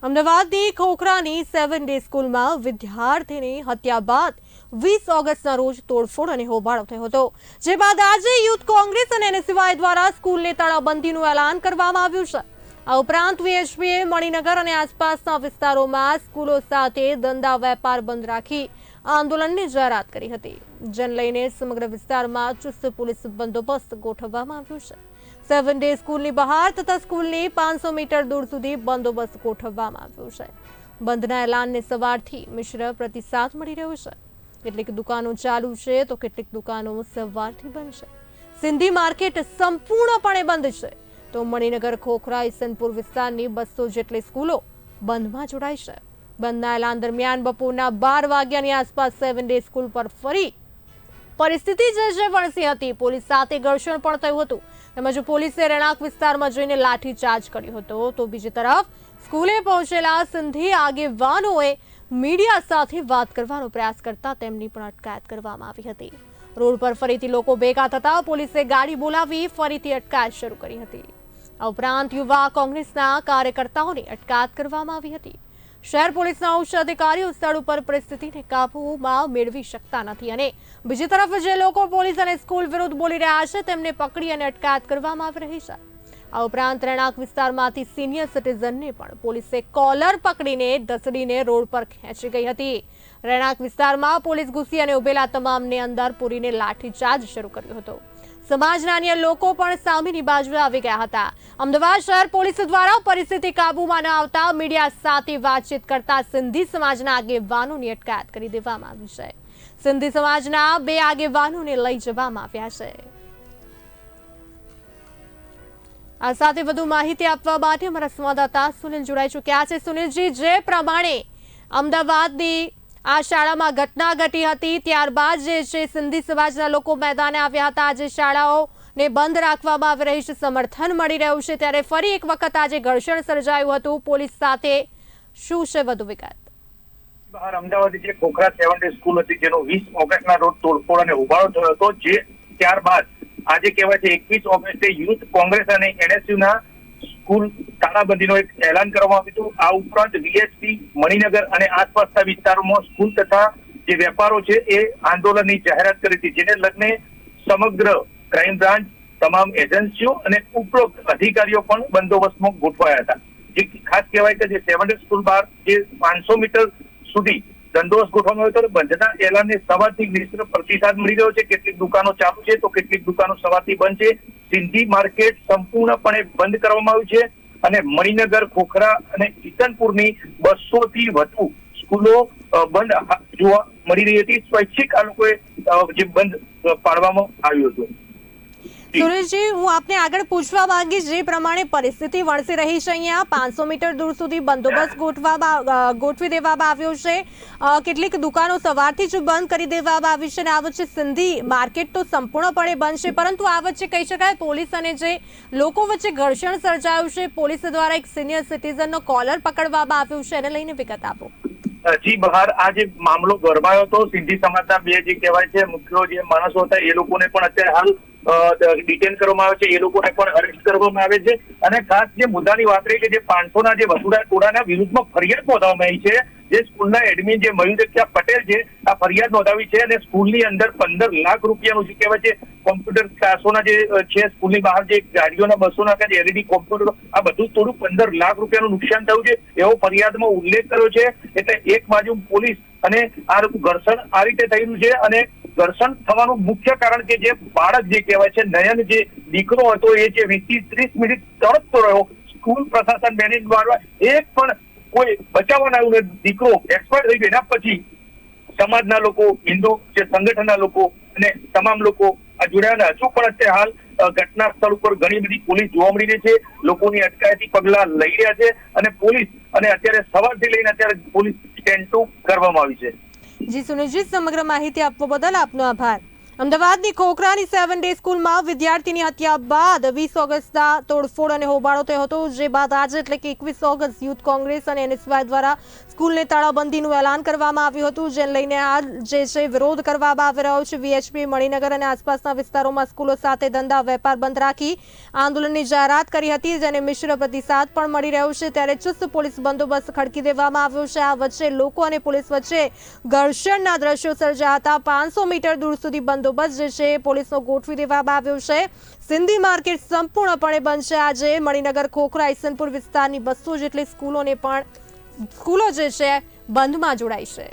અમદાવાદની ખોખરાની 7 ડે સ્કૂલમાં વિદ્યાર્થીની હત્યા બાદ 20 ઓગસ્ટના રોજ તોડફોડ અને હોબાળો થયો હતો, જે બાદ આજે યુથ કોંગ્રેસ અને એનએસયુઆઈ દ્વારા સ્કૂલને તાળાબંધીનું એલાન કરવામાં આવ્યું છે। આ ઉપરાંત વીએચપીએ મણિનગર અને આસપાસના વિસ્તારોમાં સ્કૂલો સાથે ધંધા વેપાર બંધ રાખી આંદોલનની જાહેરાત કરી હતી, જેને લઈને સમગ્ર વિસ્તારમાં ચુસ્ત પોલીસ બંદોબસ્ત ગોઠવવામાં આવ્યો છે। 7 ડે સ્કૂલની બહાર તથા સ્કૂલની 500 મીટર દૂર સુધી બંદોબસ્ત ગોઠવવામાં આવ્યો છે। બંધના એલાનને સવારથી મિશ્ર પ્રતિસાદ મળી રહ્યો છે। કેટલીક દુકાનો ચાલુ છે તો કેટલીક દુકાનો સવારથી બંધ છે। સિંધી માર્કેટ સંપૂર્ણપણે બંધ છે તો મણિનગર ખોખરા ઈસનપુર વિસ્તારની 200 જેટલી સ્કૂલો બંધમાં જોડાઈ છે। બંધના એલાન દરમિયાન બપોરના 12 વાગ્યાની આસપાસ 7 ડે સ્કૂલ પર ફરી પરિસ્થિતિ જે વણસી હતી। પોલીસ સાથે ઘર્ષણ પણ થયું હતું તેમજ પોલીસે રહેણાંક વિસ્તારમાં જઈને લાઠીચાર્જ કર્યો હતો, તો બીજી તરફ સ્કૂલે પહોંચેલા સિંધી આગેવાનોએ મીડિયા સાથે વાત કરવાનો પ્રયાસ કરતા તેમની પણ અટકાયત કરવામાં આવી હતી। રોડ પર ફરીથી લોકો ભેગા થતા પોલીસે ગાડી બોલાવી ફરીથી અટકાયત શરૂ કરી હતી। આ ઉપરાંત યુવા કોંગ્રેસના કાર્યકર્તાઓની અટકાયત કરવામાં આવી હતી। શહેર પોલીસના ઉચ્ચ અધિકારીઓ સ્થળ ઉપર પરિસ્થિતિને કાબૂમાં મેળવી શકતા નથી અને બીજી તરફ જે લોકો પોલીસ અને સ્કૂલ વિરુદ્ધ બોલી રહ્યા છે તેમને પકડી અને અટકાયત કરવામાં આવી રહી છે। આ ઉપરાંત રહેણાંક વિસ્તારમાંથી સિનિયર સિટીઝનને પણ પોલીસે કોલર પકડીને ધસડીને રોડ પર ખેંચી ગઈ હતી। રહેણાંક વિસ્તારમાં પોલીસ ઘૂસી અને ઉભેલા તમામને અંદર પૂરીને લાઠીચાર્જ શરૂ કર્યો હતો। સમાજના અન્ય લોકો પણ સામેની બાજુએ આવી ગયા હતા। અમદાવાદ શહેર પોલીસ દ્વારા પરિસ્થિતિ કાબૂમાં ન આવતા મીડિયા સાથે વાતચીત કરતા સિંધી સમાજના આગેવાનોની અટકાયત કરી દેવામાં આવી છે। સિંધી સમાજના 2 આગેવાનોને લઈ જવામાં આવ્યા છે। આ સાથે વધુ માહિતી આપવા માટે અમારા સંવાદદાતા સુનિલ જોડાઈ ચૂક્યા છે। સુનિલજી, જે પ્રમાણે અમદાવાદની આ શાળામાં ઘટના ઘટી હતી ત્યારબાદ જે છે સિંધી સમાજના લોકો મેદાને આવ્યા હતા। આજે શાળાઓને બંધ રાખવામાં આવી રહી છે, સમર્થન મળી રહ્યું છે, ત્યારે ફરી એક વખત આજે ઘર્ષણ સર્જાયું હતું પોલીસ સાથે, શું છે વધુ વિગત? બહાર અમદાવાદ જે ખોખરા 7 ડે સ્કૂલ હતી જેનો 20 ઓગસ્ટના રોજ તોડફોડ અને હોબાળો થયો હતો, જે ત્યારબાદ આજે કહેવાય છે 21 ઓગસ્ટે યુથ કોંગ્રેસ અને એનએસયુના સ્કૂલ તાળાબંધીનો એક એલાન કરવામાં આવ્યું હતું। આ ઉપરાંત વીએચપી મણિનગર અને આસપાસના વિસ્તારોમાં સ્કૂલ તથા જે વેપારો છે એ આંદોલનની જાહેરાત કરી હતી, જેને લઈને સમગ્ર ક્રાઇમ બ્રાન્ચ, તમામ એજન્સીઓ અને ઉપરોક્ત અધિકારીઓ પણ બંદોબસ્તમાં ગોઠવાયા હતા। જે ખાસ કહેવાય કે જે 7 ડે સ્કૂલ બહાર જે 500 મીટર સુધી બંદોબસ્ત ગોઠવવામાં આવ્યો હતો। બંધના એલાનને સવારથી મિશ્ર પ્રતિસાદ મળી રહ્યો છે। કેટલીક દુકાનો ચાલુ છે તો કેટલીક દુકાનો સવારથી બંધ છે। સિંધી માર્કેટ સંપૂર્ણપણે બંધ કરવામાં આવ્યું છે અને મણિનગર, ખોખરા અને ઈસનપુરની 200 થી વધુ સ્કૂલો બંધ જોવા મળી રહી હતી। સ્વૈચ્છિક આ લોકોએ જે બંધ પાડવામાં આવ્યું હતું। સુરેશજી, હું આપને આગળ પૂછવા માંગીશ, જે પ્રમાણે પરિસ્થિતિ વણસી રહી છે અહીંયા 500 મીટર દૂર સુધી બંદોબસ્ત ગોઠવી દેવામાં આવ્યો છે, કેટલીક દુકાનો સવારથી જ બંધ કરી દેવામાં આવી છે અને આ વચ્ચે સિંધી માર્કેટ તો સંપૂર્ણપણે બંધ છે, પરંતુ આ વચ્ચે કહી શકાય પોલીસ અને જે લોકો વચ્ચે ઘર્ષણ સર્જાયું છે, પોલીસ દ્વારા એક સિનિયર સિટીઝનનો કોલર પકડવામાં આવ્યો છે, એને લઈને વિગત આપો। જી બહાર આ જે મામલો ગરમાયો હતો, સિંધી સમાજના 2 જે કહેવાય છે મુખ્ય જે માણસો હતા એ લોકોને પણ અત્યારે હાલ ડિટેન કરવામાં આવે છે, એ લોકોને પણ અરેસ્ટ કરવામાં આવે છે અને ખાસ જે મુદ્દાની વાત રહી કે જે 500ના જે વસુડા ટોળાના વિરુદ્ધમાં ફરિયાદ નોંધવામાં આવી છે। જે સ્કૂલના એડમિન જે મયુરેખ્યા પટેલ છે આ ફરિયાદ નોંધાવી છે અને સ્કૂલની અંદર 15 લાખ રૂપિયાનું જે કહેવાય છે કોમ્પ્યુટર ક્લાસોના જે છે, સ્કૂલની બહાર જે ગાડીઓના 200ના જે એલઈડી કોમ્પ્યુટર, આ બધું થોડું 15 લાખ રૂપિયાનું નુકસાન થયું છે એવો ફરિયાદમાં ઉલ્લેખ કર્યો છે। એટલે એક બાજુ પોલીસ અને આ ઘર્ષણ આ રીતે થયું છે અને ઘર્ષણ થવાનું મુખ્ય કારણ કે જે બાળક જે કહેવાય છે નયન, જે દીકરો હતો એ જે 20 થી 30 મિનિટ તડપતો રહ્યો, સ્કૂલ પ્રશાસન મેનેજ દ્વારા એક પણ કોઈ બચાવવાના આવ્યું, દીકરો એક્સપાયર થઈ ગયો। એના પછી સમાજના લોકો, હિન્દુ જે સંગઠનના લોકો અને તમામ લોકો આ જોડાયા। હજુ પણ અત્યારે હાલ ઘટના સ્થળ ઉપર ઘણી બધી પોલીસ જોવા મળી રહી છે, લોકોની અટકાયતી પગલા લઈ રહ્યા છે અને પોલીસ અને અત્યારે સવારથી લઈને અત્યારે પોલીસ સ્ટેન્ડ ટુ કરવામાં આવી છે। જી સુનિલજી, સમગ્ર માહિતી આપવા બદલ આપનો આભાર। અમદાવાદની ખોખરાની 7 ડે સ્કૂલમાં વિદ્યાર્થીની હત્યા બાદ 20 ઓગસ્ટના તોડફોડ અને હોબાળો થયો હતો, જે બાદ આજે એટલે કે 21 ઓગસ્ટ યુથ કોંગ્રેસ અને એનએસયુઆઈ દ્વારા સ્કૂલને તાળાબંધીનું એલાન કરવામાં આવ્યું હતું, જેને લઈને આ જે છે વિરોધ કરવામાં આવી રહ્યો છે। વીએચપી મણિનગર અને આસપાસના વિસ્તારોમાં સ્કૂલો સાથે ધંધા વેપાર બંધ રાખી આંદોલનની જાહેરાત કરી હતી, જેને મિશ્ર પ્રતિસાદ પણ મળી રહ્યો છે। ત્યારે ચુસ્ત પોલીસ બંદોબસ્ત ખડકી દેવામાં આવ્યો છે। આ વચ્ચે લોકો અને પોલીસ વચ્ચે ઘર્ષણના દ્રશ્યો સર્જાયા હતા। 500 મીટર દૂર સુધી બંદોબસ્ત જે છે પોલીસનો ગોઠવી દેવામાં આવ્યો છે। સિંધી માર્કેટ સંપૂર્ણપણે બંધ છે। આજે મણિનગર ખોખરા ઈસનપુર વિસ્તારની 200 જેટલી સ્કૂલો જે છે બંધમાં જોડાઈ છે।